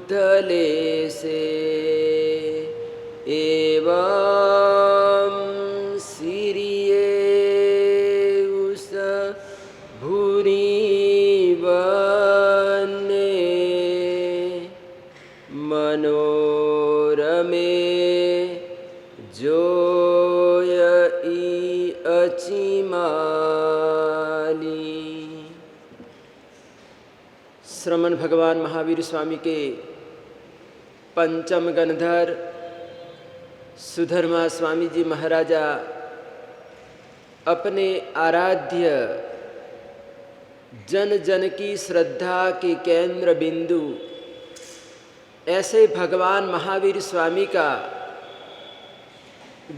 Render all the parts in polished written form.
उद्धले से एवं सिरिये उस भूरी वने मनोरमे जोय ई अचिमाली। श्रमण भगवान महावीर स्वामी के पंचम गणधर सुधर्मा स्वामी जी महाराजा अपने आराध्य जन जन की श्रद्धा के केंद्र बिंदु ऐसे भगवान महावीर स्वामी का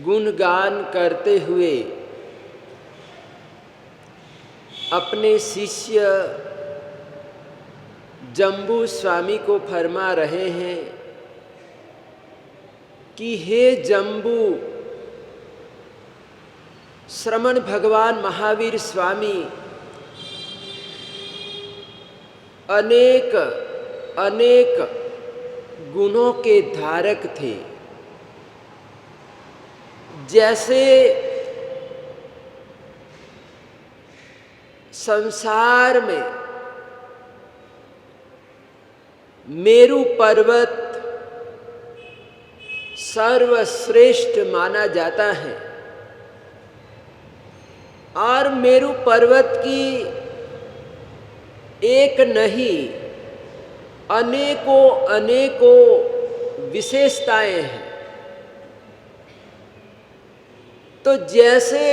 गुणगान करते हुए अपने शिष्य जम्बू स्वामी को फरमा रहे हैं कि हे जम्बू, श्रमण भगवान महावीर स्वामी अनेक अनेक गुणों के धारक थे। जैसे संसार में मेरु पर्वत सर्वश्रेष्ठ माना जाता है और मेरु पर्वत की एक नहीं अनेकों अनेकों विशेषताएं हैं, तो जैसे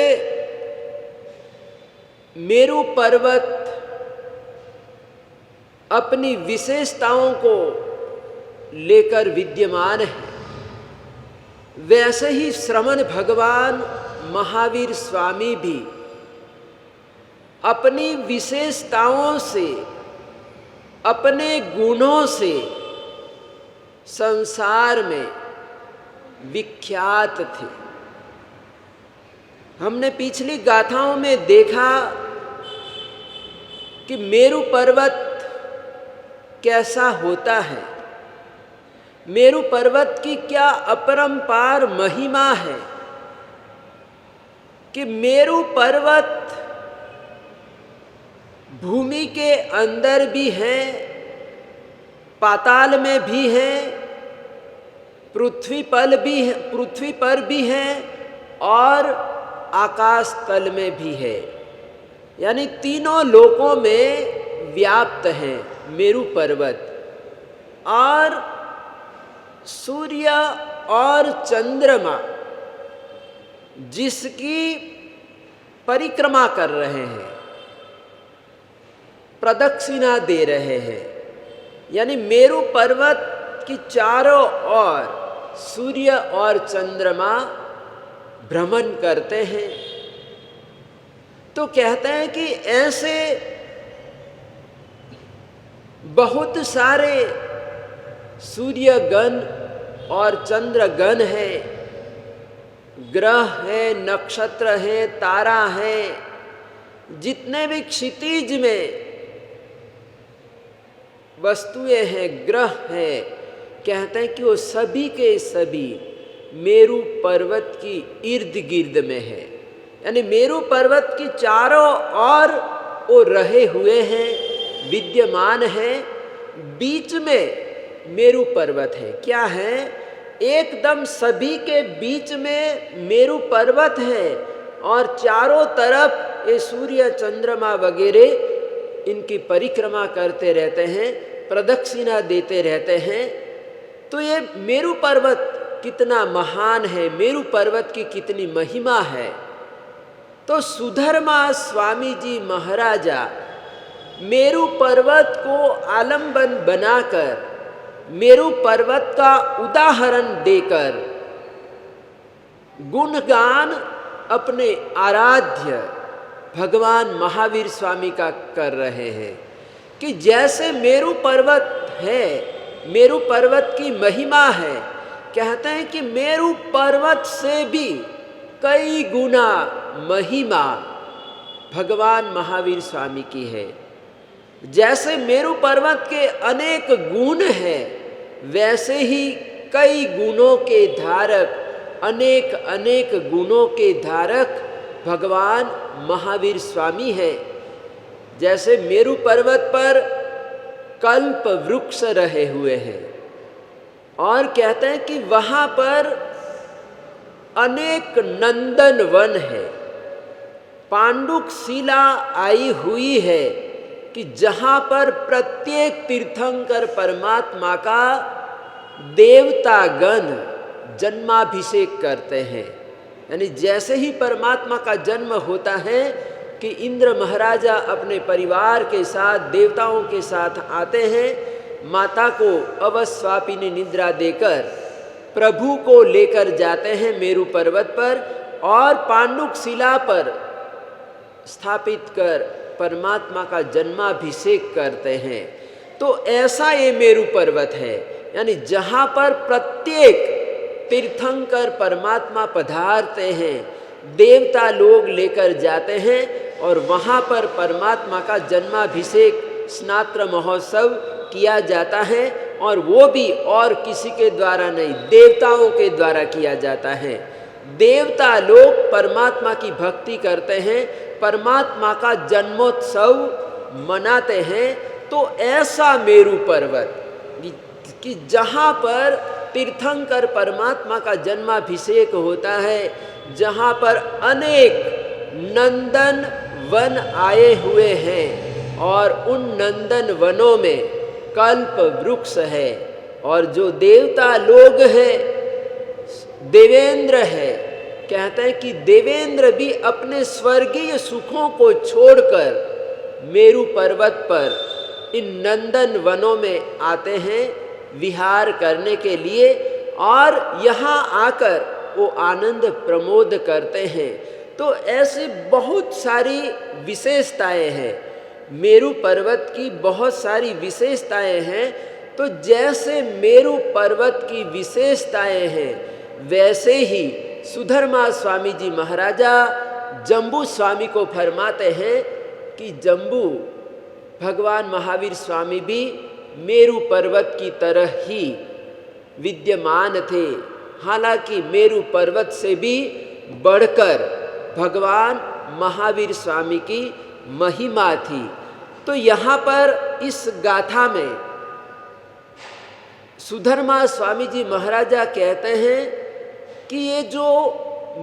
मेरु पर्वत अपनी विशेषताओं को लेकर विद्यमान है, वैसे ही श्रमण भगवान महावीर स्वामी भी अपनी विशेषताओं से, अपने गुणों से संसार में विख्यात थे। हमने पिछली गाथाओं में देखा कि मेरु पर्वत कैसा होता है, मेरु पर्वत की क्या अपरंपार महिमा है कि मेरु पर्वत भूमि के अंदर भी है, पाताल में भी है, पृथ्वी पर भी है और आकाश तल में भी है, यानी तीनों लोकों में व्याप्त है मेरु पर्वत। और सूर्य और चंद्रमा जिसकी परिक्रमा कर रहे हैं, प्रदक्षिणा दे रहे हैं, यानी मेरु पर्वत की चारों ओर सूर्य और चंद्रमा भ्रमण करते हैं। तो कहते हैं कि ऐसे बहुत सारे सूर्यगण और चंद्रगण है, ग्रह है, नक्षत्र है, तारा है, जितने भी क्षितिज में वस्तुएं हैं, ग्रह हैं, कहते हैं कि वो सभी के सभी मेरु पर्वत की इर्द गिर्द में है, यानी मेरु पर्वत की चारों ओर वो रहे हुए हैं, विद्यमान है। बीच में मेरु पर्वत है, क्या है, एकदम सभी के बीच में मेरु पर्वत है और चारों तरफ ये सूर्य चंद्रमा वगैरह इनकी परिक्रमा करते रहते हैं, प्रदक्षिणा देते रहते हैं। तो ये मेरु पर्वत कितना महान है, मेरु पर्वत की कितनी महिमा है। तो सुधर्मा स्वामी जी महाराजा मेरु पर्वत को आलंबन बनाकर, मेरु पर्वत का उदाहरण देकर गुणगान अपने आराध्य भगवान महावीर स्वामी का कर रहे हैं कि जैसे मेरु पर्वत है, मेरु पर्वत की महिमा है, कहते हैं कि मेरु पर्वत से भी कई गुना महिमा भगवान महावीर स्वामी की है। जैसे मेरु पर्वत के अनेक गुण हैं, वैसे ही कई गुणों के धारक, अनेक अनेक गुणों के धारक भगवान महावीर स्वामी हैं। जैसे मेरु पर्वत पर कल्प वृक्ष रहे हुए हैं और कहते हैं कि वहाँ पर अनेक नंदन वन है। पांडुक शिला आई हुई है कि जहाँ पर प्रत्येक तीर्थंकर परमात्मा का देवतागण जन्माभिषेक करते हैं। यानी जैसे ही परमात्मा का जन्म होता है कि इंद्र महाराजा अपने परिवार के साथ, देवताओं के साथ आते हैं, माता को अवस्वापिनी निद्रा देकर प्रभु को लेकर जाते हैं मेरु पर्वत पर और पांडुक शिला पर स्थापित कर परमात्मा का जन्माभिषेक करते हैं। तो ऐसा ये मेरु पर्वत है, यानी जहाँ पर प्रत्येक तीर्थंकर परमात्मा पधारते हैं, देवता लोग लेकर जाते हैं और वहाँ पर परमात्मा का जन्माभिषेक स्नात्र महोत्सव किया जाता है। और वो भी और किसी के द्वारा नहीं, देवताओं के द्वारा किया जाता है। देवता लोग परमात्मा की भक्ति करते हैं, परमात्मा का जन्मोत्सव मनाते हैं। तो ऐसा मेरु पर्वत कि जहाँ पर तीर्थंकर परमात्मा का जन्माभिषेक होता है, जहाँ पर अनेक नंदन वन आए हुए हैं और उन नंदन वनों में कल्प वृक्ष है। और जो देवता लोग हैं, देवेंद्र है, कहते हैं कि देवेंद्र भी अपने स्वर्गीय सुखों को छोड़कर मेरु पर्वत पर इन नंदन वनों में आते हैं विहार करने के लिए और यहाँ आकर वो आनंद प्रमोद करते हैं। तो ऐसी बहुत सारी विशेषताएं हैं, मेरु पर्वत की बहुत सारी विशेषताएं हैं। तो जैसे मेरु पर्वत की विशेषताएं हैं, वैसे ही सुधर्मा स्वामी जी महाराजा जम्बू स्वामी को फरमाते हैं कि जम्बू भगवान महावीर स्वामी भी मेरु पर्वत की तरह ही विद्यमान थे। हालांकि मेरु पर्वत से भी बढ़कर भगवान महावीर स्वामी की महिमा थी। तो यहाँ पर इस गाथा में सुधर्मा स्वामी जी महाराजा कहते हैं कि ये जो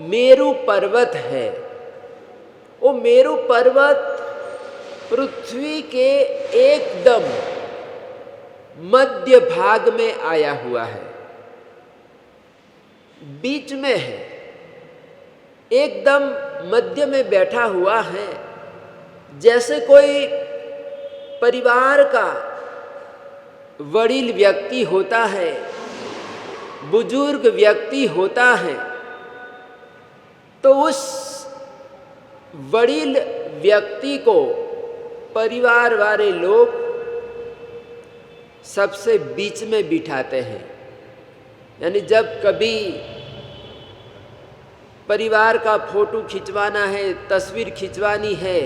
मेरु पर्वत है, वो मेरु पर्वत पृथ्वी के एकदम मध्य भाग में आया हुआ है, बीच में है, एकदम मध्य में बैठा हुआ है। जैसे कोई परिवार का वडील व्यक्ति होता है, बुजुर्ग व्यक्ति होता है, तो उस वडील व्यक्ति को परिवार वाले लोग सबसे बीच में बिठाते हैं। यानी जब कभी परिवार का फोटो खिंचवाना है, तस्वीर खिंचवानी है,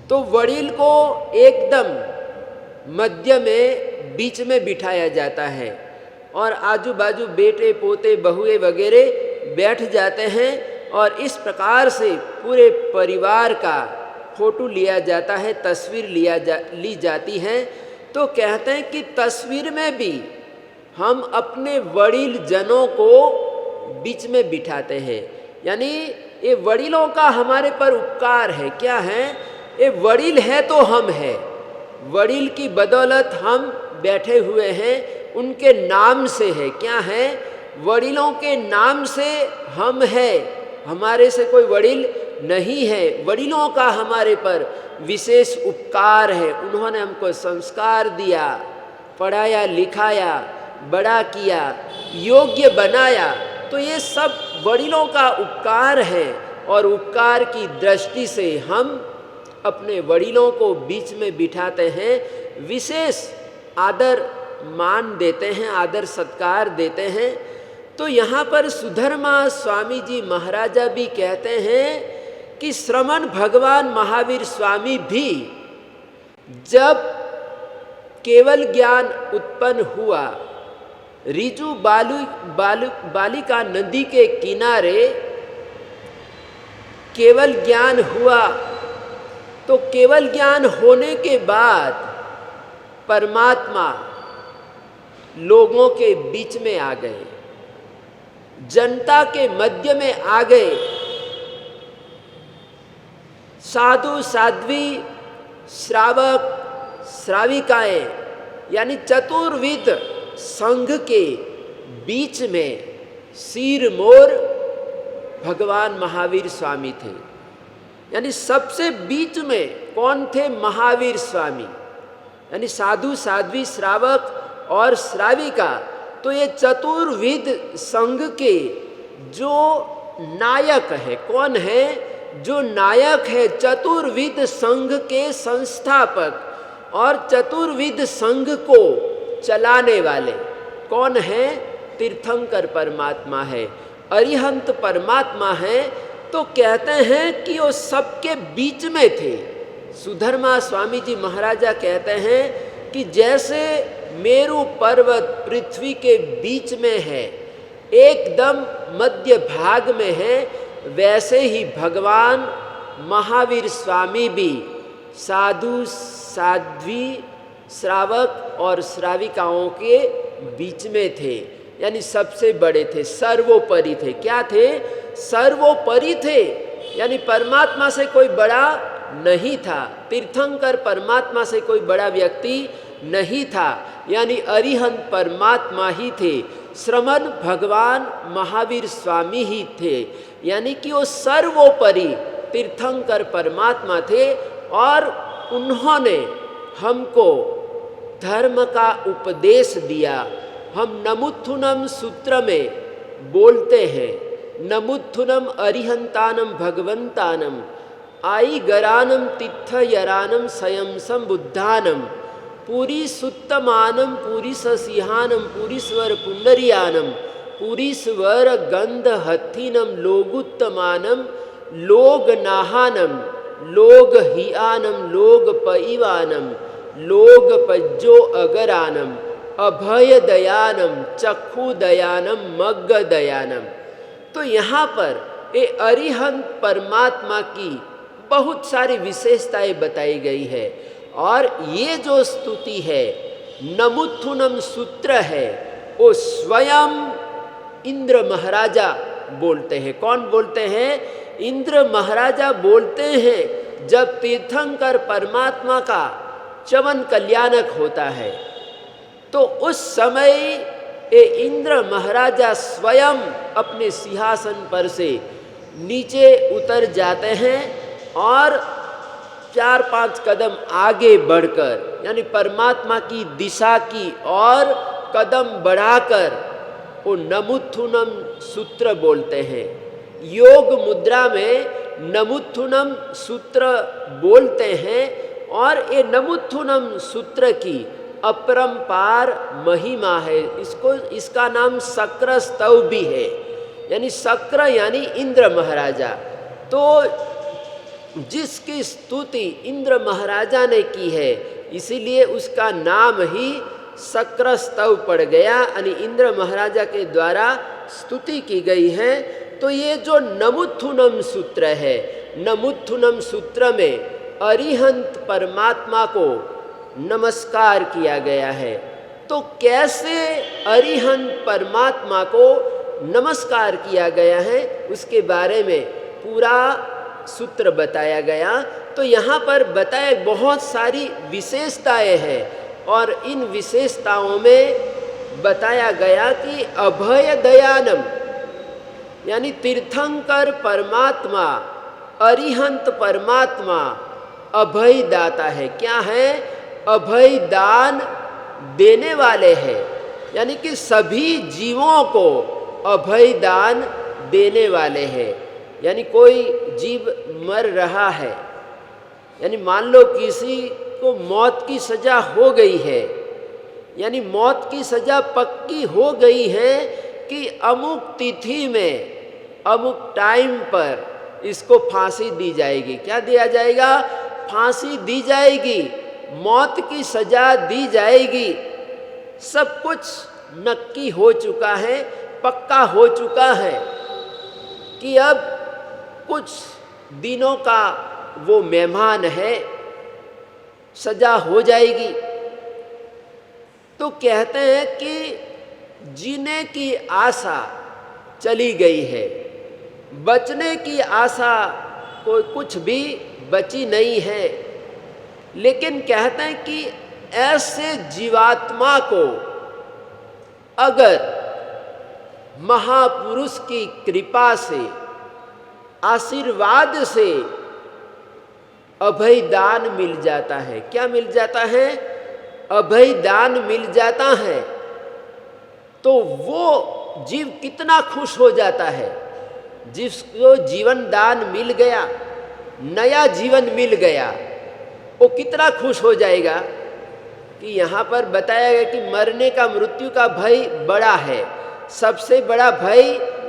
तो वडील को एकदम मध्य में बीच में बिठाया जाता है और आजू बाजू बेटे पोते बहुए वगैरह बैठ जाते हैं और इस प्रकार से पूरे परिवार का फोटो लिया जाता है, तस्वीर ली जाती है। तो कहते हैं कि तस्वीर में भी हम अपने वडील जनों को बीच में बिठाते हैं। यानी ये वडीलों का हमारे पर उपकार है। क्या है? ये वडील है तो हम हैं, वडील की बदौलत हम बैठे हुए हैं, उनके नाम से है। क्या है? वडीलों के नाम से हम हैं, हमारे से कोई वडील नहीं है। वडीलों का हमारे पर विशेष उपकार है। उन्होंने हमको संस्कार दिया, पढ़ाया लिखाया, बड़ा किया, योग्य बनाया। तो ये सब वडीलों का उपकार है और उपकार की दृष्टि से हम अपने वडीलों को बीच में बिठाते हैं, विशेष आदर मान देते हैं, आदर सत्कार देते हैं। तो यहाँ पर सुधर्मा स्वामी जी महाराजा भी कहते हैं कि श्रमण भगवान महावीर स्वामी भी जब केवल ज्ञान उत्पन्न हुआ। रिजु बालिका नदी के किनारे केवल ज्ञान हुआ, तो केवल ज्ञान होने के बाद परमात्मा लोगों के बीच में आ गए, जनता के मध्य में आ गए। साधु साध्वी श्रावक श्राविकाएं यानी चतुर्विध संघ के बीच में सिर मोर भगवान महावीर स्वामी थे। यानी सबसे बीच में कौन थे? महावीर स्वामी। यानी साधु साध्वी श्रावक और श्राविका, तो ये चतुर्विध संघ के जो नायक है, कौन है? जो नायक है, चतुर्विध संघ के संस्थापक और चतुर्विध संघ को चलाने वाले कौन है? तीर्थंकर परमात्मा है, अरिहंत परमात्मा है। तो कहते हैं कि वो सबके बीच में थे। सुधर्मा स्वामी जी महाराजा कहते हैं कि जैसे मेरु पर्वत पृथ्वी के बीच में है, एकदम मध्य भाग में है, वैसे ही भगवान महावीर स्वामी भी साधु साध्वी श्रावक और श्राविकाओं के बीच में थे। यानी सबसे बड़े थे, सर्वोपरि थे। क्या थे? सर्वोपरि थे। यानी परमात्मा से कोई बड़ा नहीं था। तीर्थंकर परमात्मा से कोई बड़ा व्यक्ति नहीं था। यानी अरिहंत परमात्मा ही थे। श्रमण भगवान महावीर स्वामी ही थे। यानी कि वो सर्वोपरि तीर्थंकर परमात्मा थे और उन्होंने हमको धर्म का उपदेश दिया। हम नमुत्थुनम सूत्र में बोलते हैं, नमुत्थुनम अरिहंतानम भगवंतानम आई गरानम तित्थ यरानम स्वयं संबुद्धानम पूरी सुत्तमानम पूरी ससिहानम पूरी स्वर पुंडरियानम पूरी स्वर गंध हथिनम लोगुत्तमानम लोग नाहानम लोग हियानम लोग पईवानम लोग पज्जो अगरानम अभय दयानम चक्षु दयानम मग्ग दयानम। तो यहाँ पर ये अरिहंत परमात्मा की बहुत सारी विशेषताएं बताई गई है। और ये जो स्तुति है, नमुत्थुनम सूत्र है, वो स्वयं इंद्र महाराजा बोलते हैं। कौन बोलते हैं? इंद्र महाराजा बोलते हैं। जब तीर्थंकर परमात्मा का च्यवन कल्याणक होता है, तो उस समय ये इंद्र महाराजा स्वयं अपने सिंहासन पर से नीचे उतर जाते हैं और 4-5 कदम आगे बढ़कर, यानी परमात्मा की दिशा की और कदम बढ़ाकर वो नमुत्थुनम सूत्र बोलते हैं। योग मुद्रा में नमुत्थुनम सूत्र बोलते हैं और ये नमुत्थुनम सूत्र की अपरंपार महिमा है। इसका नाम शक्र स्तव भी है। यानी शक्र यानी इंद्र महाराजा। तो जिसकी स्तुति इंद्र महाराजा ने की है, इसीलिए उसका नाम ही शक्र स्तव पड़ गया। यानी इंद्र महाराजा के द्वारा स्तुति की गई है। तो ये जो नमुत्थुनम सूत्र है, नमुत्थुनम सूत्र में अरिहंत परमात्मा को नमस्कार किया गया है। तो कैसे अरिहंत परमात्मा को नमस्कार किया गया है, उसके बारे में पूरा सूत्र बताया गया। तो यहाँ पर बताए बहुत सारी विशेषताएं हैं और इन विशेषताओं में बताया गया कि अभय दयानम यानी तीर्थंकर परमात्मा, अरिहंत परमात्मा अभय दाता है। क्या है? अभय दान देने वाले हैं। यानी कि सभी जीवों को अभय दान देने वाले हैं। यानी कोई जीव मर रहा है, यानी मान लो किसी को मौत की सज़ा हो गई है, यानी मौत की सज़ा पक्की हो गई है कि अमुक तिथि में अमुक टाइम पर इसको फांसी दी जाएगी। क्या दिया जाएगा? फांसी दी जाएगी। मौत की सजा दी जाएगी, सब कुछ नक्की हो चुका है, पक्का हो चुका है कि अब कुछ दिनों का वो मेहमान है, सजा हो जाएगी। तो कहते हैं कि जीने की आशा चली गई है, बचने की आशा कोई कुछ भी बची नहीं है। लेकिन कहते हैं कि ऐसे जीवात्मा को अगर महापुरुष की कृपा से, आशीर्वाद से अभय दान मिल जाता है। क्या मिल जाता है? अभय दान मिल जाता है, तो वो जीव कितना खुश हो जाता है। जिसको जीवन दान मिल गया, नया जीवन मिल गया, वो कितना खुश हो जाएगा। कि यहाँ पर बताया गया कि मरने का, मृत्यु का भय बड़ा है, सबसे बड़ा भय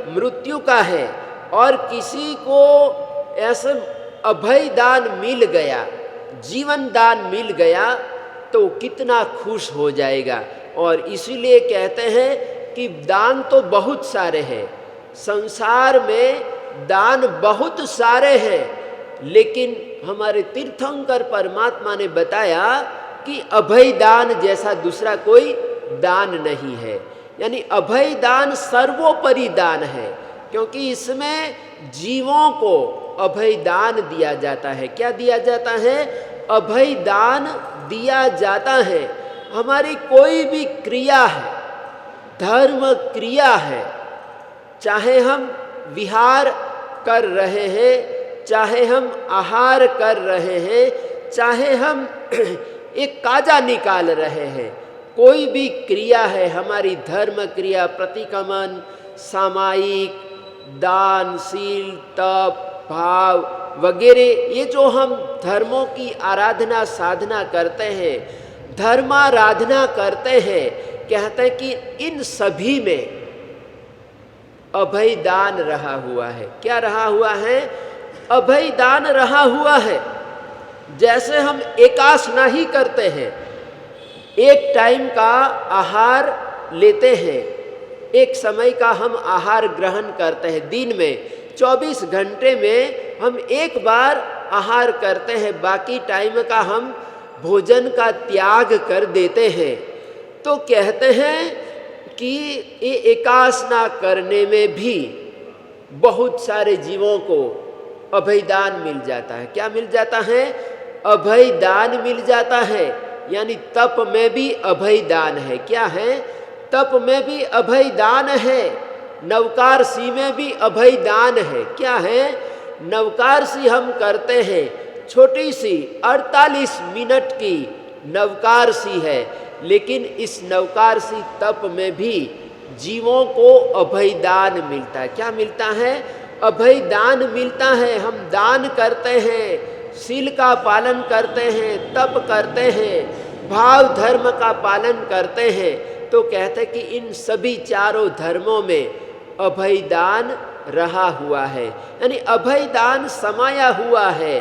मृत्यु का है। और किसी को ऐसा अभय दान मिल गया, जीवन दान मिल गया, तो कितना खुश हो जाएगा। और इसीलिए कहते हैं कि दान तो बहुत सारे हैं, संसार में दान बहुत सारे हैं, लेकिन हमारे तीर्थंकर परमात्मा ने बताया कि अभय दान जैसा दूसरा कोई दान नहीं है। यानी अभय दान सर्वोपरि दान है, क्योंकि इसमें जीवों को अभय दान दिया जाता है। क्या दिया जाता है? अभय दान दिया जाता है। हमारी कोई भी क्रिया है, धर्म क्रिया है, चाहे हम विहार कर रहे हैं, चाहे हम आहार कर रहे हैं, चाहे हम एक काजा निकाल रहे हैं, कोई भी क्रिया है हमारी धर्म क्रिया, प्रतिक्रमण, सामायिक, दान, शील, तप, भाव वगैरह, ये जो हम धर्मों की आराधना साधना करते हैं, धर्माराधना करते हैं, कहते हैं कि इन सभी में अभय दान रहा हुआ है। क्या रहा हुआ है? अभय दान रहा हुआ है। जैसे हम एकादशी करते हैं, एक टाइम का आहार लेते हैं, एक समय का हम आहार ग्रहण करते हैं। दिन में 24 घंटे में हम एक बार आहार करते हैं, बाकी टाइम का हम भोजन का त्याग कर देते हैं। तो कहते हैं कि ये एकादशी करने में भी बहुत सारे जीवों को अभय दान मिल जाता है। क्या मिल जाता है? अभय दान मिल जाता है। यानी तप में भी अभय दान है। क्या है? तप में भी अभय दान है। नवकारसी में भी अभय दान है। क्या है? नवकारसी हम करते हैं, छोटी सी 48 मिनट की नवकारसी है, लेकिन इस नवकारसी तप में भी जीवों को अभय दान मिलता है। क्या मिलता है? अभय दान मिलता है। हम दान करते हैं, शील का पालन करते हैं, तप करते हैं, भाव धर्म का पालन करते हैं, तो कहते हैं कि इन सभी चारों धर्मों में अभय दान रहा हुआ है, यानी अभय दान समाया हुआ है।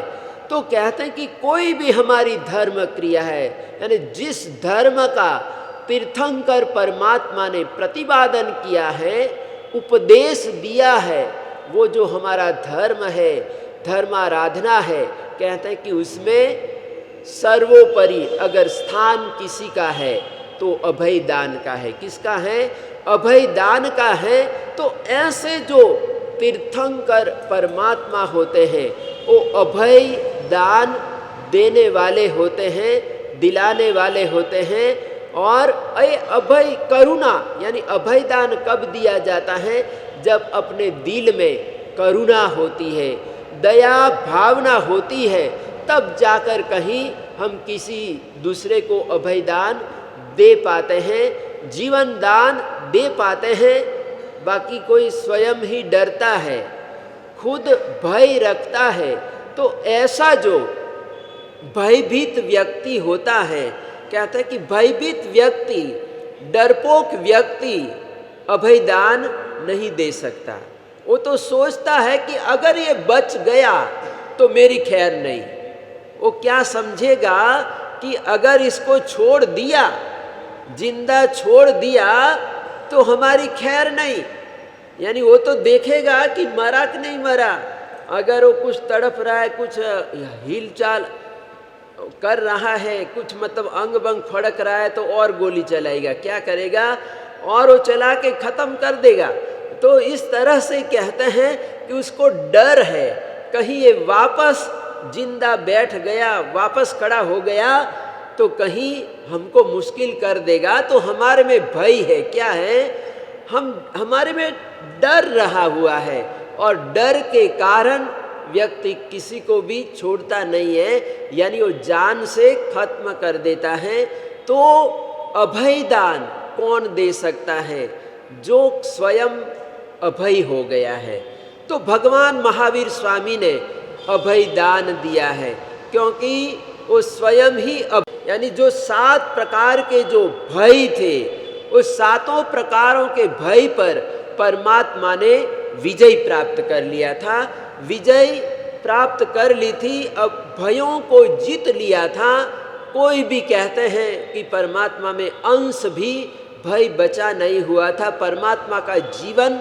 तो कहते हैं कि कोई भी हमारी धर्म क्रिया है, यानी जिस धर्म का तीर्थंकर परमात्मा ने प्रतिपादन किया है, उपदेश दिया है, वो जो हमारा धर्म है, धर्माराधना है, कहते हैं कि उसमें सर्वोपरि अगर स्थान किसी का है तो अभय दान का है। किसका है? अभय दान का है। तो ऐसे जो तीर्थंकर परमात्मा होते हैं, वो अभय दान देने वाले होते हैं, दिलाने वाले होते हैं। और अभय करुणा, यानी अभय दान कब दिया जाता है? जब अपने दिल में करुणा होती है, दया भावना होती है, तब जाकर कहीं हम किसी दूसरे को अभय दान दे पाते हैं, जीवन दान दे पाते हैं। बाकी कोई स्वयं ही डरता है, खुद भय रखता है, तो ऐसा जो भयभीत व्यक्ति होता है, कहते हैं कि भयभीत व्यक्ति, डरपोक व्यक्ति अभय दान नहीं दे सकता। वो तो सोचता है कि अगर ये बच गया तो मेरी खैर नहीं। वो क्या समझेगा कि अगर इसको छोड़ दिया, जिंदा छोड़ दिया, तो हमारी खैर नहीं। यानी वो तो देखेगा कि मरा कि नहीं मरा। अगर वो कुछ तड़प रहा है, कुछ हिलचाल कर रहा है, कुछ मतलब अंग बंग फड़क रहा है, तो और गोली चलाएगा। क्या करेगा? और वो चला के ख़त्म कर देगा। तो इस तरह से कहते हैं कि उसको डर है, कहीं ये वापस जिंदा बैठ गया, वापस खड़ा हो गया तो कहीं हमको मुश्किल कर देगा। तो हमारे में भय है। क्या है? हमारे में डर रहा हुआ है, और डर के कारण व्यक्ति किसी को भी छोड़ता नहीं है, यानी वो जान से खत्म कर देता है। तो अभय दान कौन दे सकता है? जो स्वयं अभय हो गया है। तो भगवान महावीर स्वामी ने अभय दान दिया है, क्योंकि वो स्वयं ही यानी जो 7 प्रकार के जो भय थे, उस 7 प्रकारों के भय पर परमात्मा ने विजय प्राप्त कर लिया था। विजय प्राप्त कर ली थी, अब भयों को जीत लिया था। कोई भी कहते हैं कि परमात्मा में अंश भी भय बचा नहीं हुआ था। परमात्मा का जीवन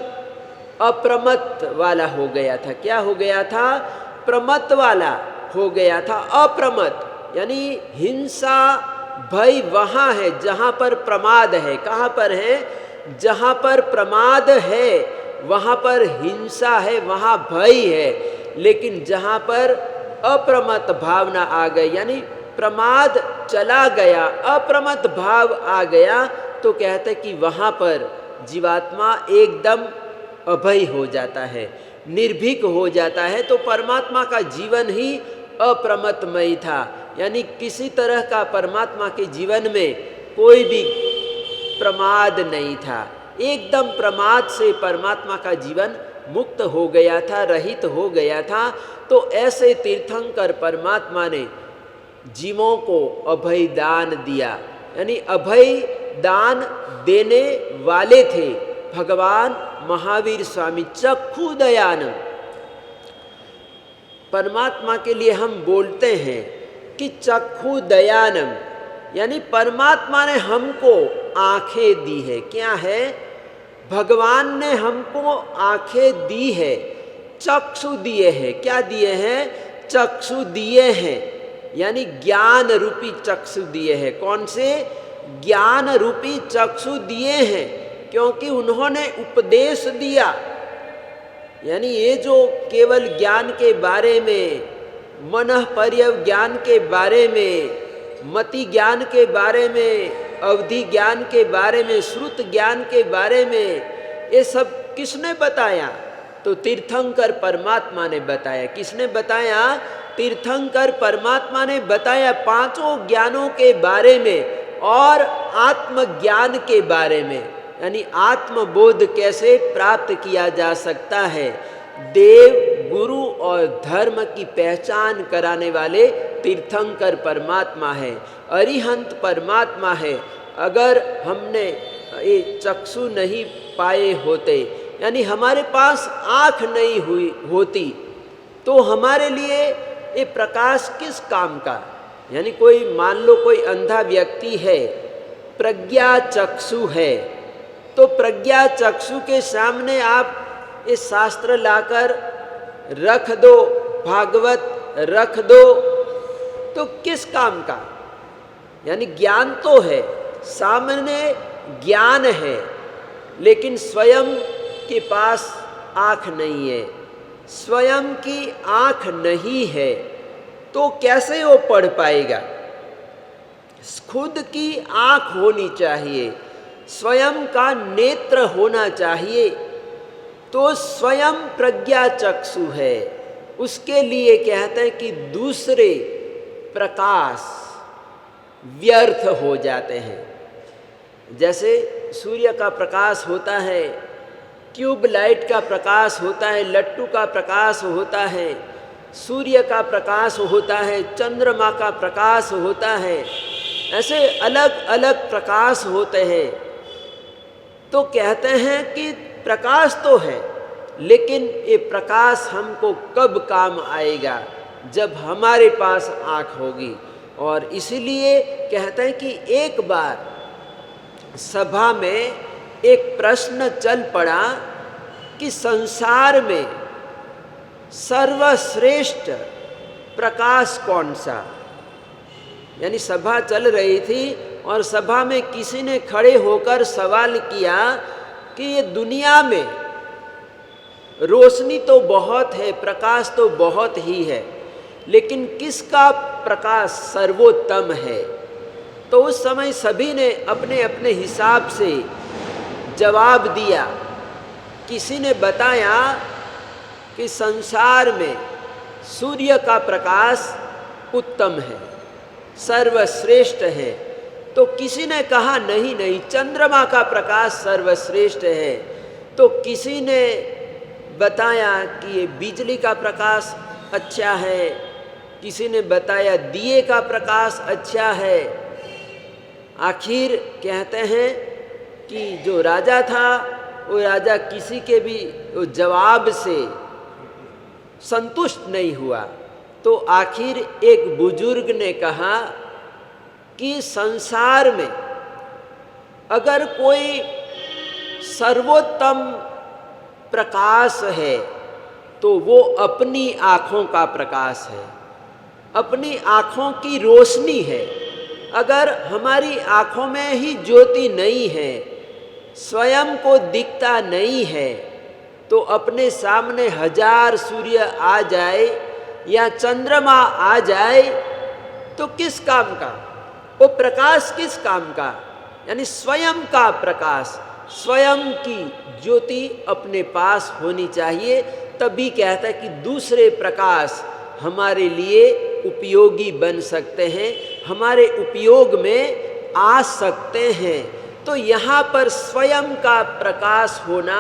अप्रमत्त वाला हो गया था। क्या हो गया था? प्रमत्त वाला हो गया था। अप्रमत्त यानी हिंसा भय वहाँ है जहाँ पर प्रमाद है। कहाँ पर है? जहाँ पर प्रमाद है वहाँ पर हिंसा है, वहाँ भय है। लेकिन जहाँ पर अप्रमत्त भावना आ गई, यानी प्रमाद चला गया, अप्रमत्त भाव आ गया, तो कहते कि वहाँ पर जीवात्मा एकदम अभय हो जाता है, निर्भीक हो जाता है। तो परमात्मा का जीवन ही अप्रमत्तमय था, यानी किसी तरह का परमात्मा के जीवन में कोई भी प्रमाद नहीं था। एकदम प्रमाद से परमात्मा का जीवन मुक्त हो गया था, रहित हो गया था। तो ऐसे तीर्थंकर परमात्मा ने जीवों को अभय दान दिया, यानी अभय दान देने वाले थे भगवान महावीर स्वामी। चक्षु दयानम, परमात्मा के लिए हम बोलते हैं कि चक्षु दयानम, यानी परमात्मा ने हमको आंखें दी है। क्या है? भगवान ने हमको आंखें दी है, चक्षु दिए हैं। क्या दिए हैं? चक्षु दिए हैं, यानी ज्ञान रूपी चक्षु दिए हैं। कौन से? ज्ञान रूपी चक्षु दिए हैं, क्योंकि उन्होंने उपदेश दिया। यानी ये जो केवल ज्ञान के बारे में, मनःपर्यव ज्ञान के बारे में, मति ज्ञान के बारे में, अवधि ज्ञान के बारे में, श्रुत ज्ञान के बारे में, ये सब किसने बताया? तो तीर्थंकर परमात्मा ने बताया। किसने बताया? तीर्थंकर परमात्मा ने बताया। 5 ज्ञानों के बारे में और आत्मज्ञान के बारे में, यानी आत्मबोध कैसे प्राप्त किया जा सकता है। देव, गुरु और धर्म की पहचान कराने वाले तीर्थंकर परमात्मा है, अरिहंत परमात्मा है। अगर हमने ये चक्षु नहीं पाए होते, यानी हमारे पास आँख नहीं हुई होती, तो हमारे लिए ये प्रकाश किस काम का? यानी कोई मान लो कोई अंधा व्यक्ति है, प्रज्ञा चक्षु है, तो प्रज्ञा चक्षु के सामने आप इस शास्त्र लाकर रख दो, भागवत रख दो, तो किस काम का? यानी ज्ञान तो है, सामने ज्ञान है, लेकिन स्वयं के पास आँख नहीं है, स्वयं की आँख नहीं है, तो कैसे वो पढ़ पाएगा? खुद की आँख होनी चाहिए, स्वयं का नेत्र होना चाहिए। तो स्वयं प्रज्ञा चक्षु है, उसके लिए कहते हैं कि दूसरे प्रकाश व्यर्थ हो जाते हैं। जैसे सूर्य का प्रकाश होता है, ट्यूबलाइट का प्रकाश होता है, लट्टू का प्रकाश होता है, सूर्य का प्रकाश होता है, चंद्रमा का प्रकाश होता है, ऐसे अलग अलग प्रकाश होते हैं। तो कहते हैं कि प्रकाश तो है, लेकिन ये प्रकाश हमको कब काम आएगा? जब हमारे पास आँख होगी। और इसीलिए कहते हैं कि एक बार सभा में एक प्रश्न चल पड़ा कि संसार में सर्वश्रेष्ठ प्रकाश कौन सा। यानी सभा चल रही थी और सभा में किसी ने खड़े होकर सवाल किया कि ये दुनिया में रोशनी तो बहुत है, प्रकाश तो बहुत ही है, लेकिन किसका प्रकाश सर्वोत्तम है। तो उस समय सभी ने अपने अपने हिसाब से जवाब दिया। किसी ने बताया कि संसार में सूर्य का प्रकाश उत्तम है, सर्वश्रेष्ठ है। तो किसी ने कहा नहीं नहीं, चंद्रमा का प्रकाश सर्वश्रेष्ठ है। तो किसी ने बताया कि ये बिजली का प्रकाश अच्छा है, किसी ने बताया दिए का प्रकाश अच्छा है। आखिर कहते हैं कि जो राजा था वो राजा किसी के भी जवाब से संतुष्ट नहीं हुआ। तो आखिर एक बुजुर्ग ने कहा कि संसार में अगर कोई सर्वोत्तम प्रकाश है तो वो अपनी आँखों का प्रकाश है, अपनी आँखों की रोशनी है। अगर हमारी आँखों में ही ज्योति नहीं है, स्वयं को दिखता नहीं है, तो अपने सामने 1000 सूर्य आ जाए या चंद्रमा आ जाए तो किस काम का, वो प्रकाश किस काम का। यानी स्वयं का प्रकाश, स्वयं की ज्योति अपने पास होनी चाहिए। तभी कहता है कि दूसरे प्रकाश हमारे लिए उपयोगी बन सकते हैं, हमारे उपयोग में आ सकते हैं। तो यहाँ पर स्वयं का प्रकाश होना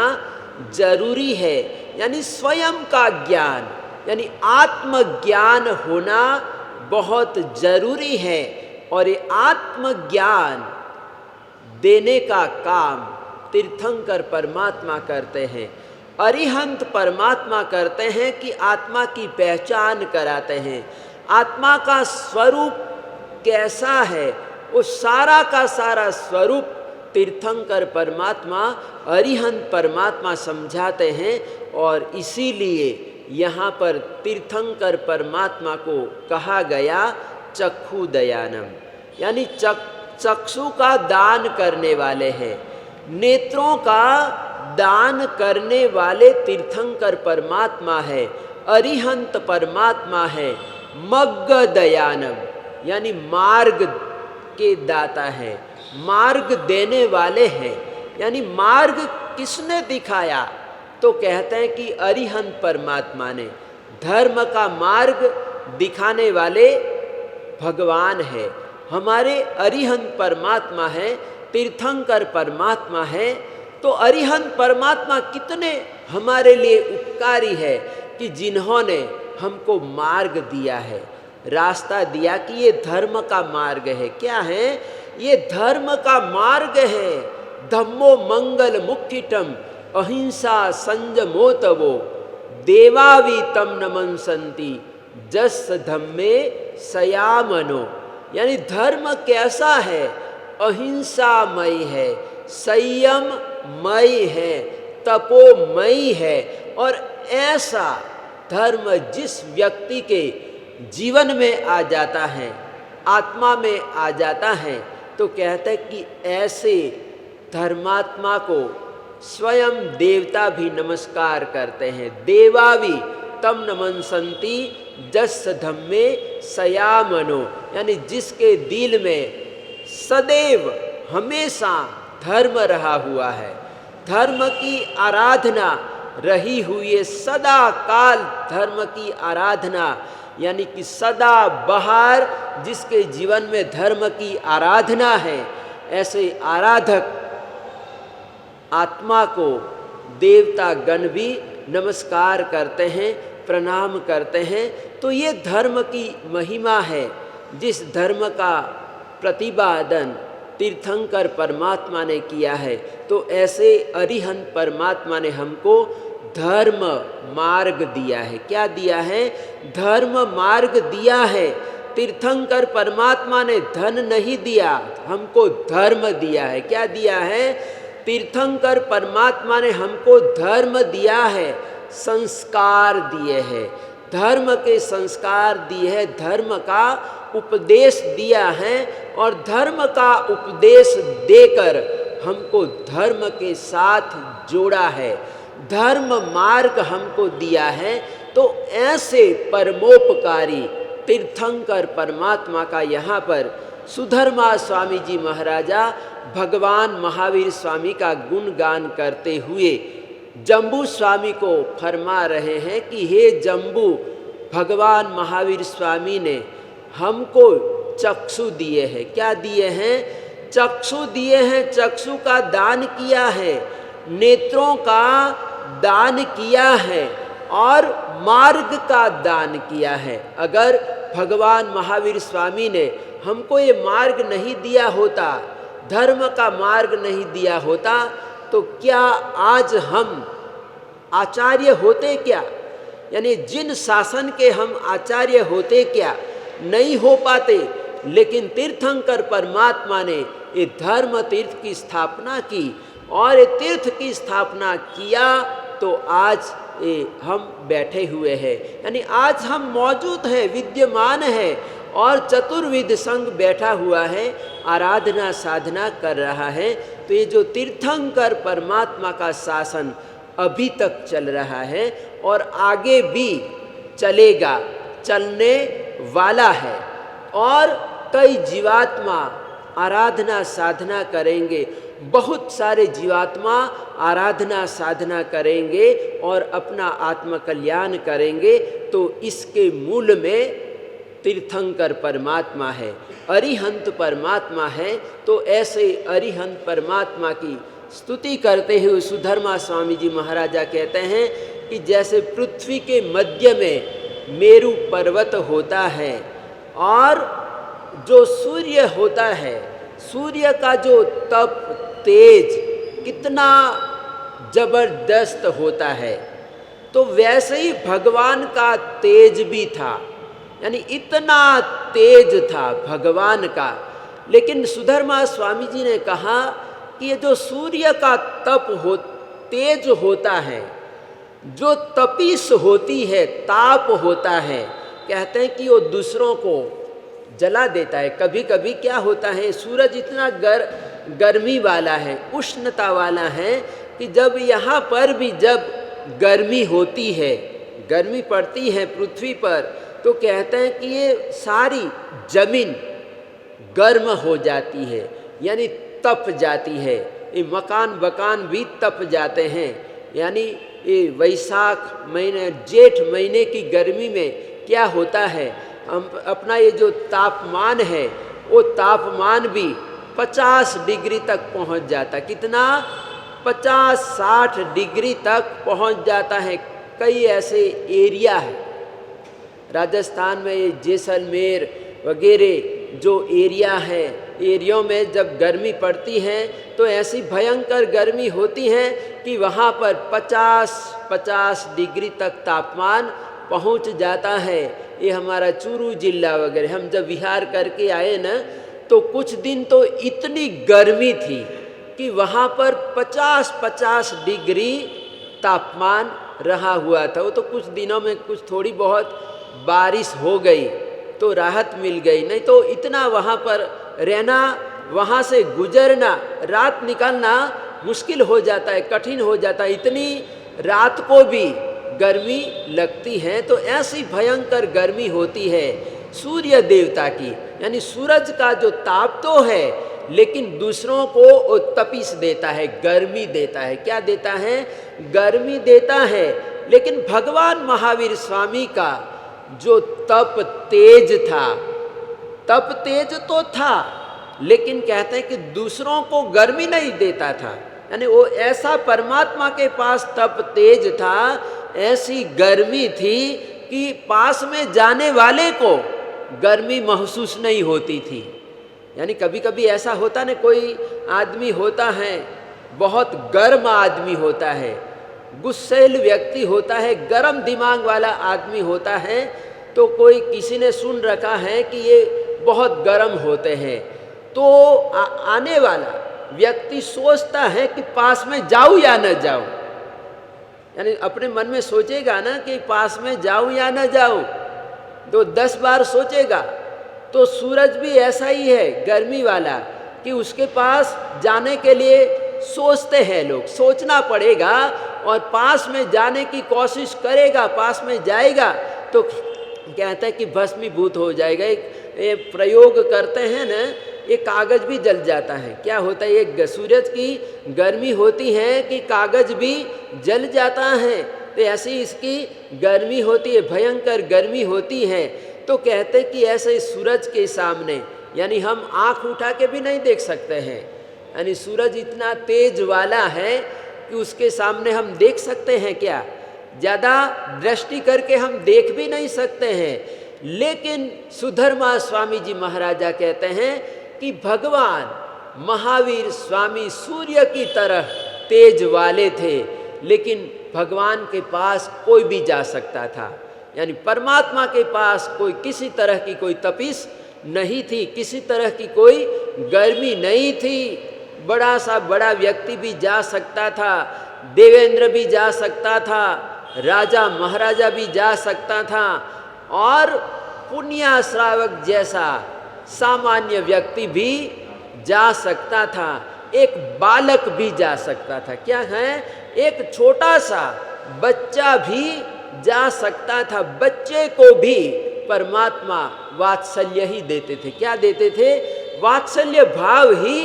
जरूरी है। यानी स्वयं का ज्ञान, यानी आत्मज्ञान होना बहुत जरूरी है। और ये आत्मज्ञान देने का काम तीर्थंकर परमात्मा करते हैं, अरिहंत परमात्मा करते हैं कि आत्मा की पहचान कराते हैं। आत्मा का स्वरूप कैसा है, वो सारा का सारा स्वरूप तीर्थंकर परमात्मा, अरिहंत परमात्मा समझाते हैं। और इसीलिए यहाँ पर तीर्थंकर परमात्मा को कहा गया चक्षु दयानम, यानी चक्षु का दान करने वाले हैं, नेत्रों का दान करने वाले तीर्थंकर परमात्मा है, अरिहंत परमात्मा है। मग्ग दयानम, यानी मार्ग के दाता है, मार्ग देने वाले हैं। यानी मार्ग किसने दिखाया, तो कहते हैं कि अरिहंत परमात्मा ने। धर्म का मार्ग दिखाने वाले भगवान है, हमारे अरिहंत परमात्मा है, तीर्थंकर परमात्मा है। तो अरिहंत परमात्मा कितने हमारे लिए उपकारी है कि जिन्होंने हमको मार्ग दिया है, रास्ता दिया कि ये धर्म का मार्ग है। क्या है ये? धर्म का मार्ग है। धम्मो मंगल मुख्यटम अहिंसा संयमोतवो देवावी तम नमंसन्ति जस धम्मे सयामनो। यानी धर्म कैसा है? अहिंसामयी है, संयममयी है, तपोमयी है। और ऐसा धर्म जिस व्यक्ति के जीवन में आ जाता है, आत्मा में आ जाता है, तो कहते हैं कि ऐसे धर्मात्मा को स्वयं देवता भी नमस्कार करते हैं। देवावी तम नमंसन्ति जस धम्मे सयामनो, यानी जिसके दिल में सदैव हमेशा धर्म रहा हुआ है, धर्म की आराधना रही हुई है, सदा काल धर्म की आराधना। यानी कि सदा बहार जिसके जीवन में धर्म की आराधना है, ऐसे आराधक आत्मा को देवता गण भी नमस्कार करते हैं, प्रणाम करते हैं। तो ये धर्म की महिमा है। जिस धर्म का प्रतिपादन तीर्थंकर परमात्मा ने किया है, तो ऐसे अरिहंत परमात्मा ने हमको धर्म मार्ग दिया है। क्या दिया है? धर्म मार्ग दिया है। तीर्थंकर परमात्मा ने धन नहीं दिया, हमको धर्म दिया है। क्या दिया है? तीर्थंकर परमात्मा ने हमको धर्म दिया है, संस्कार दिए हैं, धर्म के संस्कार दिए हैं, धर्म का उपदेश दिया है और धर्म का उपदेश देकर हमको धर्म के साथ जोड़ा है, धर्म मार्ग हमको दिया है। तो ऐसे परमोपकारी तीर्थंकर परमात्मा का यहाँ पर सुधर्मा स्वामी जी महाराजा भगवान महावीर स्वामी का गुणगान करते हुए जम्बू स्वामी को फरमा रहे हैं कि हे जम्बू, भगवान महावीर स्वामी ने हमको चक्षु दिए हैं। क्या दिए हैं? चक्षु दिए हैं, चक्षु का दान किया है, नेत्रों का दान किया है और मार्ग का दान किया है। अगर भगवान महावीर स्वामी ने हमको ये मार्ग नहीं दिया होता, धर्म का मार्ग नहीं दिया होता, तो क्या आज हम आचार्य होते क्या? यानी जिन शासन के हम आचार्य होते क्या? नहीं हो पाते। लेकिन तीर्थंकर परमात्मा ने ये धर्म तीर्थ की स्थापना की और ये तीर्थ की स्थापना किया तो आज हम बैठे हुए हैं, यानी आज हम मौजूद हैं, विद्यमान हैं और चतुर्विध संघ बैठा हुआ है, आराधना साधना कर रहा है। तो ये जो तीर्थंकर परमात्मा का शासन अभी तक चल रहा है और आगे भी चलेगा, चलने वाला है और कई जीवात्मा आराधना साधना करेंगे, बहुत सारे जीवात्मा आराधना साधना करेंगे और अपना आत्म कल्याण करेंगे। तो इसके मूल में तीर्थंकर परमात्मा है, अरिहंत परमात्मा है। तो ऐसे अरिहंत परमात्मा की स्तुति करते हुए सुधर्मा स्वामी जी महाराजा कहते हैं कि जैसे पृथ्वी के मध्य में मेरु पर्वत होता है और जो सूर्य होता है, सूर्य का जो तप तेज कितना जबरदस्त होता है, तो वैसे ही भगवान का तेज भी था, यानी इतना तेज था भगवान का। लेकिन सुधर्मा स्वामी जी ने कहा कि ये जो सूर्य का तप हो तेज होता है, जो तपिश होती है, ताप होता है, कहते हैं कि वो दूसरों को जला देता है। कभी कभी क्या होता है, सूरज इतना गर्मी वाला है, उष्णता वाला है कि जब यहाँ पर भी जब गर्मी होती है, गर्मी पड़ती है पृथ्वी पर, तो कहते हैं कि ये सारी जमीन गर्म हो जाती है, यानी तप जाती है। ये मकान भी तप जाते हैं। यानी ये वैशाख महीने, जेठ महीने की गर्मी में क्या होता है, अपना ये जो तापमान है वो तापमान भी 50 डिग्री तक पहुंच जाता। कितना? 50-60 डिग्री तक पहुंच जाता है। कई ऐसे एरिया है राजस्थान में, ये जैसलमेर वगैरह जो एरिया है, एरियो में जब गर्मी पड़ती है तो ऐसी भयंकर गर्मी होती है कि वहाँ पर 50 डिग्री तक तापमान पहुँच जाता है। ये हमारा चूरू जिला वगैरह, हम जब विहार करके आए न, तो कुछ दिन तो इतनी गर्मी थी कि वहाँ पर 50 डिग्री तापमान रहा हुआ था। वो तो कुछ दिनों में कुछ थोड़ी बहुत बारिश हो गई तो राहत मिल गई, नहीं तो इतना वहाँ पर रहना, वहाँ से गुजरना, रात निकालना मुश्किल हो जाता है, कठिन हो जाता है। इतनी रात को भी गर्मी लगती है। तो ऐसी भयंकर गर्मी होती है सूर्य देवता की, यानी सूरज का जो ताप तो है, लेकिन दूसरों को वो तपिश देता है, गर्मी देता है। क्या देता है? गर्मी देता है। लेकिन भगवान महावीर स्वामी का जो तप तेज था, तप तेज तो था, लेकिन कहते हैं कि दूसरों को गर्मी नहीं देता था। यानी वो ऐसा परमात्मा के पास तप तेज था, ऐसी गर्मी थी कि पास में जाने वाले को गर्मी महसूस नहीं होती थी। यानी कभी कभी ऐसा होता ना, कोई आदमी होता है, बहुत गर्म आदमी होता है, गुस्सैल व्यक्ति होता है, गर्म दिमाग वाला आदमी होता है, तो कोई किसी ने सुन रखा है कि ये बहुत गर्म होते हैं, तो आने वाला व्यक्ति सोचता है कि पास में जाऊं या न जाऊं, यानी अपने मन में सोचेगा ना कि पास में जाऊं या न जाऊं, तो 10 बार सोचेगा। तो सूरज भी ऐसा ही है, गर्मी वाला, कि उसके पास जाने के लिए सोचते हैं लोग, सोचना पड़ेगा और पास में जाने की कोशिश करेगा, पास में जाएगा तो कहता है कि भस्मीभूत हो जाएगा। एक प्रयोग करते हैं ना, ये कागज़ भी जल जाता है। क्या होता है, ये सूरज की गर्मी होती है कि कागज़ भी जल जाता है, तो ऐसी इसकी गर्मी होती है, भयंकर गर्मी होती है। तो कहते कि ऐसे सूरज के सामने, यानी हम आँख उठा के भी नहीं देख सकते हैं, यानी सूरज इतना तेज वाला है कि उसके सामने हम देख सकते हैं क्या? ज़्यादा दृष्टि करके हम देख भी नहीं सकते हैं। लेकिन सुधर्मा स्वामी जी महाराजा कहते हैं कि भगवान महावीर स्वामी सूर्य की तरह तेज वाले थे, लेकिन भगवान के पास कोई भी जा सकता था, यानी परमात्मा के पास कोई किसी तरह की कोई तपिश नहीं थी, किसी तरह की कोई गर्मी नहीं थी। बड़ा सा बड़ा व्यक्ति भी जा सकता था, देवेंद्र भी जा सकता था, राजा महाराजा भी जा सकता था, और पुण्य श्रावक जैसा सामान्य व्यक्ति भी जा सकता था, एक बालक भी जा सकता था। क्या है, एक छोटा सा बच्चा भी जा सकता था। बच्चे को भी परमात्मा वात्सल्य ही देते थे। क्या देते थे? वात्सल्य भाव ही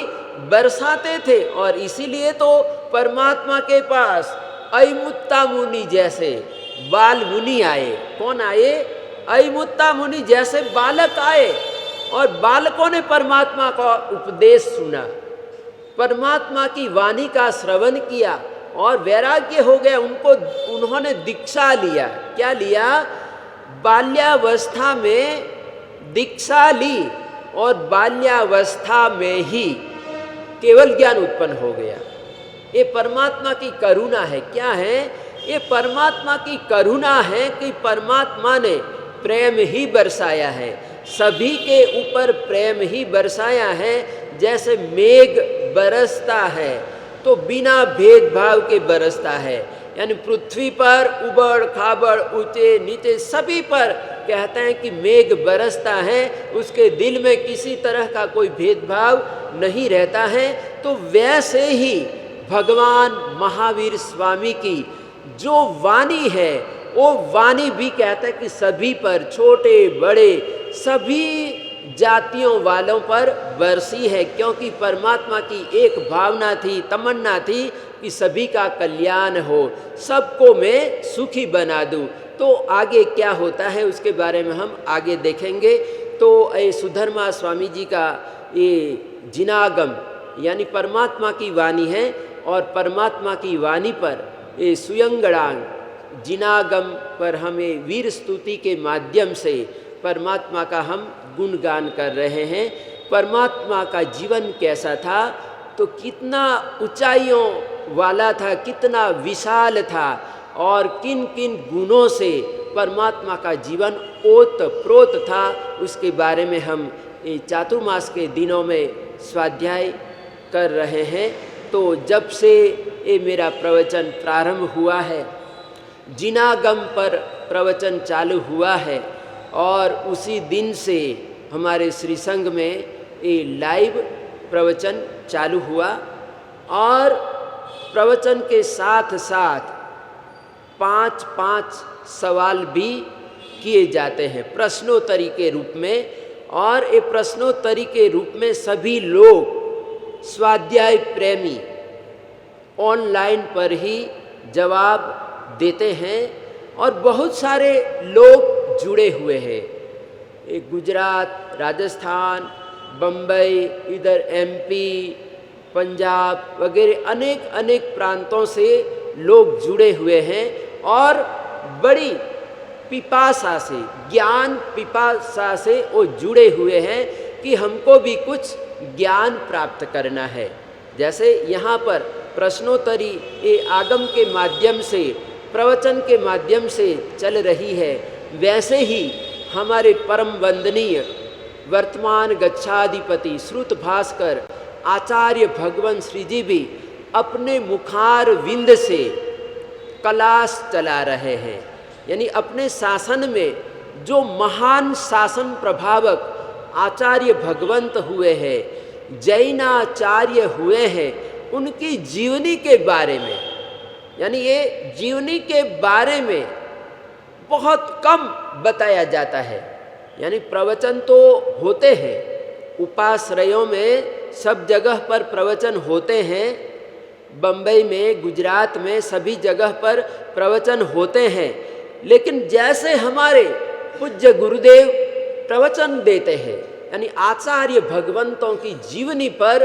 बरसाते थे। और इसीलिए तो परमात्मा के पास अयमुत्ता मुनि जैसे बाल मुनि आए। कौन आए? अयमुत्ता मुनि जैसे बालक आए, और बालकों ने परमात्मा का उपदेश सुना, परमात्मा की वाणी का श्रवण किया और वैराग्य हो गया उनको। उन्होंने दीक्षा लिया। क्या लिया? बाल्यावस्था में दीक्षा ली, और बाल्यावस्था में ही केवल ज्ञान उत्पन्न हो गया। ये परमात्मा की करुणा है। क्या है? ये परमात्मा की करुणा है कि परमात्मा ने प्रेम ही बरसाया है, सभी के ऊपर प्रेम ही बरसाया है। जैसे मेघ बरसता है तो बिना भेदभाव के बरसता है, यानी पृथ्वी पर उबड़ खाबड़ ऊंचे नीचे सभी पर कहते हैं कि मेघ बरसता है, उसके दिल में किसी तरह का कोई भेदभाव नहीं रहता है। तो वैसे ही भगवान महावीर स्वामी की जो वाणी है, वो वाणी भी कहता है कि सभी पर, छोटे बड़े सभी जातियों वालों पर बरसी है, क्योंकि परमात्मा की एक भावना थी, तमन्ना थी कि सभी का कल्याण हो, सबको मैं सुखी बना दूं। तो आगे क्या होता है उसके बारे में हम आगे देखेंगे। तो ये सुधर्मा स्वामी जी का ये जिनागम यानी परमात्मा की वाणी है, और परमात्मा की वाणी पर ये सुयंगड़ांग जिनागम पर हमें वीर स्तुति के माध्यम से परमात्मा का हम गुणगान कर रहे हैं। परमात्मा का जीवन कैसा था, तो कितना ऊंचाइयों वाला था, कितना विशाल था, और किन किन गुणों से परमात्मा का जीवन ओत प्रोत था, उसके बारे में हम चातुर्मास के दिनों में स्वाध्याय कर रहे हैं। तो जब से ये मेरा प्रवचन प्रारंभ हुआ है, जिनागम पर प्रवचन चालू हुआ है, और उसी दिन से हमारे श्री संघ में ये लाइव प्रवचन चालू हुआ, और प्रवचन के साथ साथ 5-5 सवाल भी किए जाते हैं प्रश्नोत्तरी के रूप में, और ये प्रश्नोत्तरी के रूप में सभी लोग स्वाध्याय प्रेमी ऑनलाइन पर ही जवाब देते हैं, और बहुत सारे लोग जुड़े हुए हैं। एक गुजरात, राजस्थान, बम्बई, इधर MP, पंजाब वगैरह अनेक अनेक प्रांतों से लोग जुड़े हुए हैं, और बड़ी पिपासा से, ज्ञान पिपासा से वो जुड़े हुए हैं कि हमको भी कुछ ज्ञान प्राप्त करना है। जैसे यहाँ पर प्रश्नोत्तरी ये आगम के माध्यम से, प्रवचन के माध्यम से चल रही है, वैसे ही हमारे परम वंदनीय वर्तमान गच्छाधिपति श्रुत भास्कर आचार्य भगवान श्री जी भी अपने मुखार विंद से कलाश चला रहे हैं। यानी अपने शासन में जो महान शासन प्रभावक आचार्य भगवंत हुए हैं, जैनाचार्य हुए हैं, उनकी जीवनी के बारे में, यानी ये जीवनी के बारे में बहुत कम बताया जाता है। यानी प्रवचन तो होते हैं, उपाश्रयों में सब जगह पर प्रवचन होते हैं, बम्बई में, गुजरात में सभी जगह पर प्रवचन होते हैं, लेकिन जैसे हमारे पूज्य गुरुदेव प्रवचन देते हैं, यानी आचार्य भगवंतों की जीवनी पर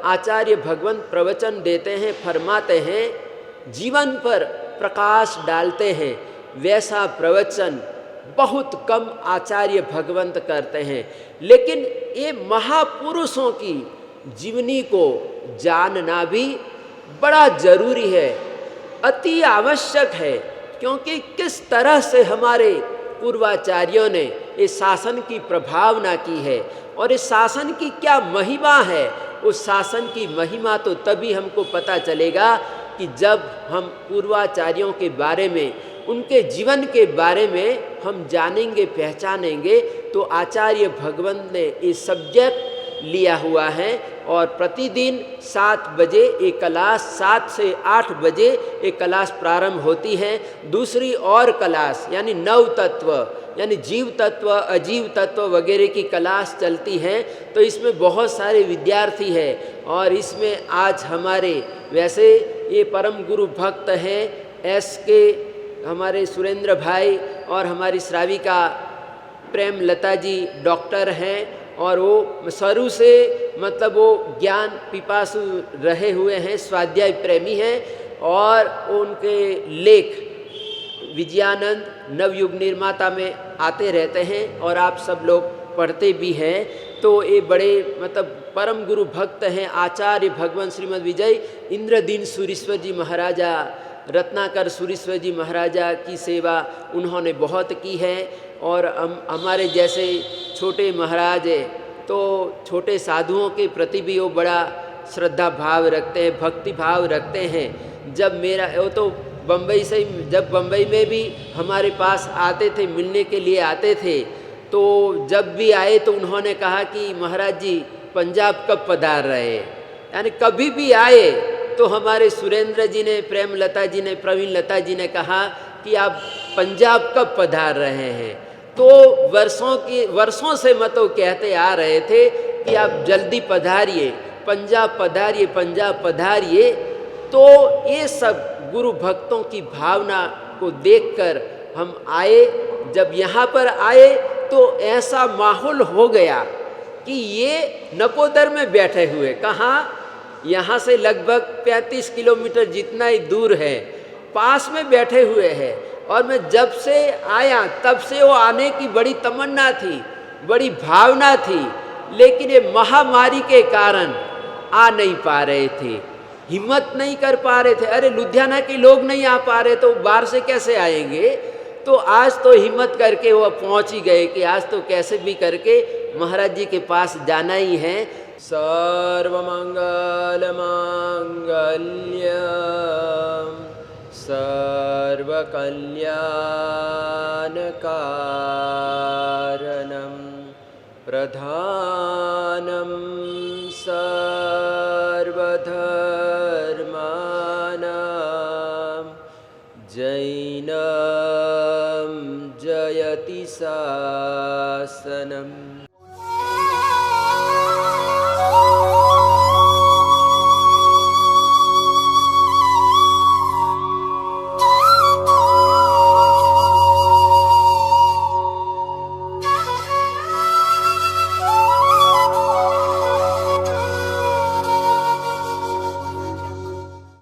आचार्य भगवंत प्रवचन देते हैं, फरमाते हैं, जीवन पर प्रकाश डालते हैं, वैसा प्रवचन बहुत कम आचार्य भगवंत करते हैं। लेकिन ये महापुरुषों की जीवनी को जानना भी बड़ा जरूरी है, अति आवश्यक है, क्योंकि किस तरह से हमारे पूर्वाचार्यों ने इस शासन की प्रभावना की है और इस शासन की क्या महिमा है। उस शासन की महिमा तो तभी हमको पता चलेगा कि जब हम पूर्वाचार्यों के बारे में, उनके जीवन के बारे में हम जानेंगे, पहचानेंगे। तो आचार्य भगवंत ने ये सब्जेक्ट लिया हुआ है और प्रतिदिन 7 बजे एक क्लास, 7 से 8 बजे एक क्लास प्रारंभ होती है। दूसरी और क्लास यानी 9 तत्व, यानी जीव तत्व, अजीव तत्व वगैरह की क्लास चलती है। तो इसमें बहुत सारे विद्यार्थी हैं और इसमें आज हमारे वैसे ये परम गुरु भक्त हैं SK हमारे सुरेंद्र भाई, और हमारी श्राविका प्रेम लता जी डॉक्टर हैं और वो शुरू से मतलब वो ज्ञान पिपासु रहे हुए हैं, स्वाध्याय प्रेमी हैं और उनके लेख विजयानंद नवयुग निर्माता में आते रहते हैं और आप सब लोग पढ़ते भी हैं। तो ये बड़े मतलब परम गुरु भक्त हैं आचार्य भगवान श्रीमद विजय इंद्रदीन सूरीश्वर जी महाराजा, रत्नाकर सूरीश्वर जी महाराजा की सेवा उन्होंने बहुत की है। और हमारे जैसे छोटे महाराज तो छोटे साधुओं के प्रति भी वो बड़ा श्रद्धा भाव रखते हैं, भक्ति भाव रखते हैं। जब मेरा वो तो बम्बई से, जब बम्बई में भी हमारे पास आते थे, मिलने के लिए आते थे, तो जब भी आए तो उन्होंने कहा कि महाराज जी पंजाब कब पधार रहे, यानी कभी भी आए तो हमारे सुरेंद्र जी ने, प्रेम लता जी ने, प्रवीण लता जी ने कहा कि आप पंजाब कब पधार रहे हैं। तो वर्षों से मतलब कहते आ रहे थे कि आप जल्दी पधारिए, पंजाब पधारिए, पंजाब पधारिए। तो ये सब गुरु भक्तों की भावना को देखकर हम आए। जब यहाँ पर आए तो ऐसा माहौल हो गया कि ये नकोदर में बैठे हुए, कहाँ, यहाँ से लगभग 35 किलोमीटर जितना ही दूर है, पास में बैठे हुए हैं। और मैं जब से आया तब से वो आने की बड़ी तमन्ना थी, बड़ी भावना थी, लेकिन ये महामारी के कारण आ नहीं पा रहे थे, हिम्मत नहीं कर पा रहे थे। अरे लुधियाना के लोग नहीं आ पा रहे तो बाहर से कैसे आएंगे। तो आज तो हिम्मत करके वो पहुंच ही गए कि आज तो कैसे भी करके महाराज जी के पास जाना ही है। सर्वमंगल मांगल्य सर्वकल्याणकारणं प्रधानं सर्वधर्माणां जैनं जयति सा